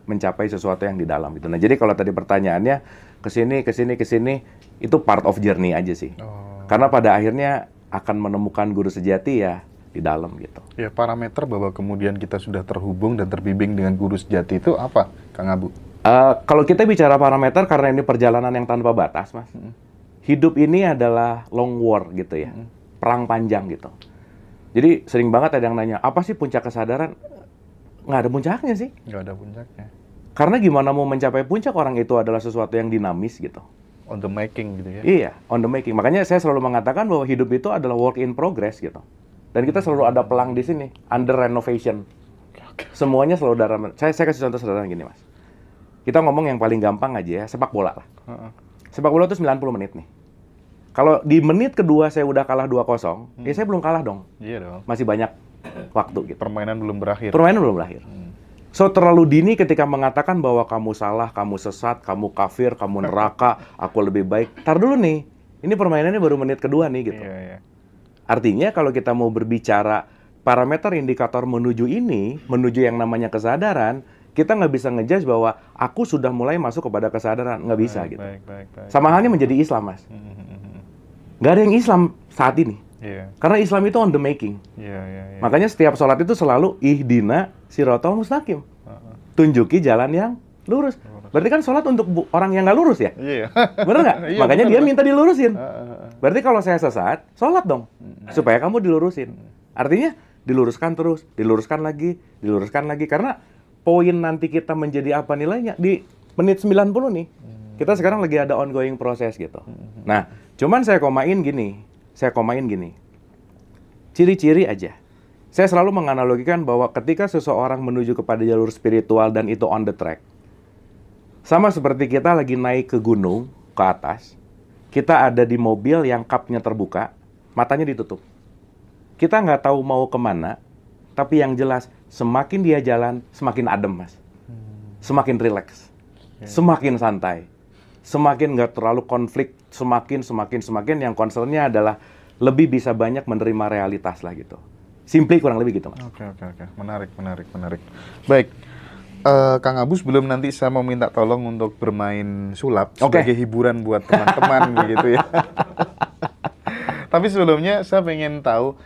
mencapai sesuatu yang di dalam gitu. Nah, jadi kalau tadi pertanyaannya ke sini, itu part of journey aja sih. Karena pada akhirnya akan menemukan guru sejati ya di dalam gitu. Ya, parameter bahwa kemudian kita sudah terhubung dan terbimbing dengan guru sejati itu apa, Kang Abu? Kalau kita bicara parameter, karena ini perjalanan yang tanpa batas, Mas. Hidup ini adalah long war gitu ya, perang panjang gitu. Jadi sering banget ada yang nanya, apa sih puncak kesadaran? Nggak ada puncaknya sih. Nggak ada puncaknya. Karena gimana mau mencapai puncak, orang itu adalah sesuatu yang dinamis gitu. On the making gitu ya? Iya, on the making. Makanya saya selalu mengatakan bahwa hidup itu adalah work in progress gitu. Dan kita selalu ada pelang di sini, under renovation. Semuanya selalu dalam. Saya kasih contoh sederhana gini, Mas. Kita ngomong yang paling gampang aja ya, sepak bola lah. Sepak bola itu 90 menit nih. Kalau di menit kedua saya udah kalah 2-0, ya saya belum kalah dong. Iya dong. Masih banyak waktu gitu. Permainan belum berakhir. Permainan belum berakhir. So, terlalu dini ketika mengatakan bahwa kamu salah, kamu sesat, kamu kafir, kamu neraka, aku lebih baik. Tar dulu nih, ini permainannya baru menit kedua nih gitu. Iya. Artinya kalau kita mau berbicara parameter indikator menuju ini, menuju yang namanya kesadaran, kita nggak bisa ngejudge bahwa aku sudah mulai masuk kepada kesadaran. Nggak bisa gitu. Baik. Sama halnya menjadi Islam, Mas. Nggak ada yang Islam saat ini. Iya. Karena Islam itu on the making. Iya. Makanya setiap sholat itu selalu ihdina siratal mustaqim. Tunjuki jalan yang lurus. Berarti kan sholat untuk orang yang nggak lurus ya? Iya. Bener nggak? Iya, Makanya bener. dia minta dilurusin. Berarti kalau saya sesat, sholat dong. Supaya kamu dilurusin. Artinya diluruskan terus, diluruskan lagi. Karena poin nanti kita menjadi apa nilainya di menit 90 nih. Kita sekarang lagi ada ongoing proses gitu. Nah, cuman saya komain gini. Ciri-ciri aja. Saya selalu menganalogikan bahwa ketika seseorang menuju kepada jalur spiritual dan itu on the track, sama seperti kita lagi naik ke gunung, ke atas, kita ada di mobil yang kapnya terbuka, matanya ditutup. Kita nggak tahu mau kemana, tapi yang jelas, semakin dia jalan, semakin adem, Mas. Semakin rileks, semakin santai, semakin nggak terlalu konflik, semakin yang concernnya adalah lebih bisa banyak menerima realitas lah gitu. Simply kurang lebih gitu, Mas. Oke. Menarik. Baik. Kang Abu, sebelum nanti saya mau minta tolong untuk bermain sulap sebagai hiburan buat teman-teman begitu ya. Tapi sebelumnya saya pengen tahu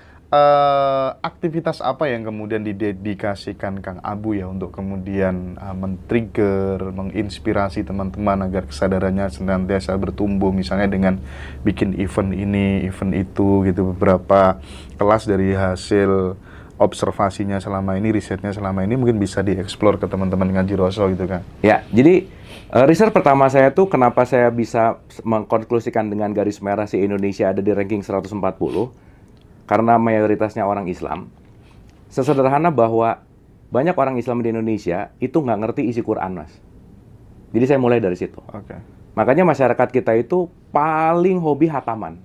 aktivitas apa yang kemudian didedikasikan Kang Abu ya untuk kemudian men-trigger, menginspirasi teman-teman agar kesadarannya senantiasa bertumbuh, misalnya dengan bikin event ini, event itu gitu, beberapa kelas dari hasil observasinya selama ini, risetnya selama ini mungkin bisa dieksplor ke teman-teman Ngaji Roso gitu kan. Ya, jadi riset pertama saya tuh kenapa saya bisa mengkonklusikan dengan garis merah si Indonesia ada di ranking 140, karena mayoritasnya orang Islam. Sesederhana bahwa banyak orang Islam di Indonesia itu nggak ngerti isi Quran, Mas. Jadi saya mulai dari situ. Oke. Makanya masyarakat kita itu paling hobi hataman.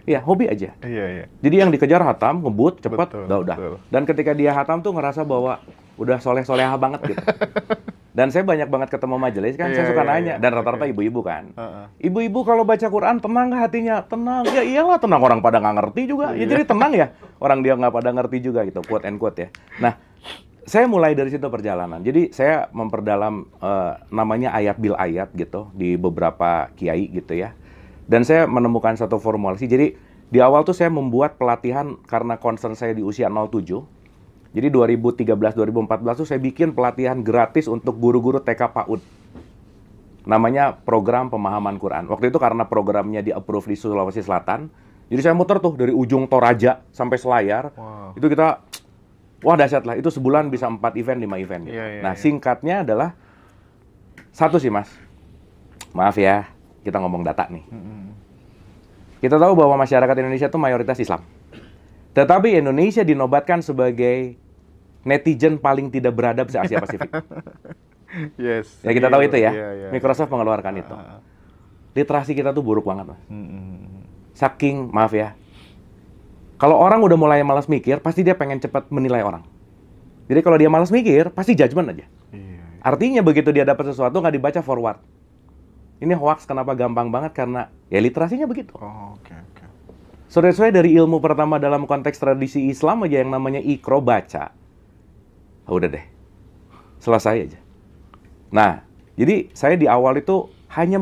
Iya, hobi aja. Iya. Jadi yang dikejar hatam, ngebut, cepat, Betul. udah. Dan ketika dia hatam tuh ngerasa bahwa udah soleh-soleha banget gitu. Dan saya banyak banget ketemu majelis kan, saya suka nanya. Dan rata-rata ibu-ibu kan. Ibu-ibu kalau baca Quran, tenang nggak hatinya? Tenang. Ya iyalah tenang, orang pada nggak ngerti juga. Ya jadi tenang ya, orang dia nggak pada ngerti juga gitu, quote and quote ya. Nah, saya mulai dari situ perjalanan. Jadi saya memperdalam namanya ayat bil ayat gitu, di beberapa kiai gitu ya. Dan saya menemukan satu formulasi. Jadi di awal tuh saya membuat pelatihan karena concern saya di usia 07. Jadi 2013-2014 tuh saya bikin pelatihan gratis untuk guru-guru TK PAUD. Namanya Program Pemahaman Quran. Waktu itu karena programnya di-approve di Sulawesi Selatan, jadi saya muter tuh dari ujung Toraja sampai Selayar. Wow. Itu kita, wah dahsyat lah. Itu sebulan bisa 4 event, 5 event. Gitu. Nah, singkatnya adalah satu sih, Mas. Maaf ya, kita ngomong data nih. Kita tahu bahwa masyarakat Indonesia itu mayoritas Islam. Tetapi Indonesia dinobatkan sebagai netizen paling tidak beradab se-Asia Pasifik. Yes. Ya kita tahu itu ya. Iya. Microsoft mengeluarkan itu. Literasi kita tuh buruk banget, Mas. Saking, maaf ya. Kalau orang udah mulai malas mikir, pasti dia pengen cepat menilai orang. Jadi kalau dia malas mikir, pasti judgement aja. Artinya begitu dia dapat sesuatu nggak dibaca forward. Ini hoax kenapa gampang banget? Karena ya literasinya begitu. Oke. So that's why dari ilmu pertama dalam konteks tradisi Islam aja yang namanya ikro, baca. Udah deh. Selesai aja. Nah, jadi saya di awal itu hanya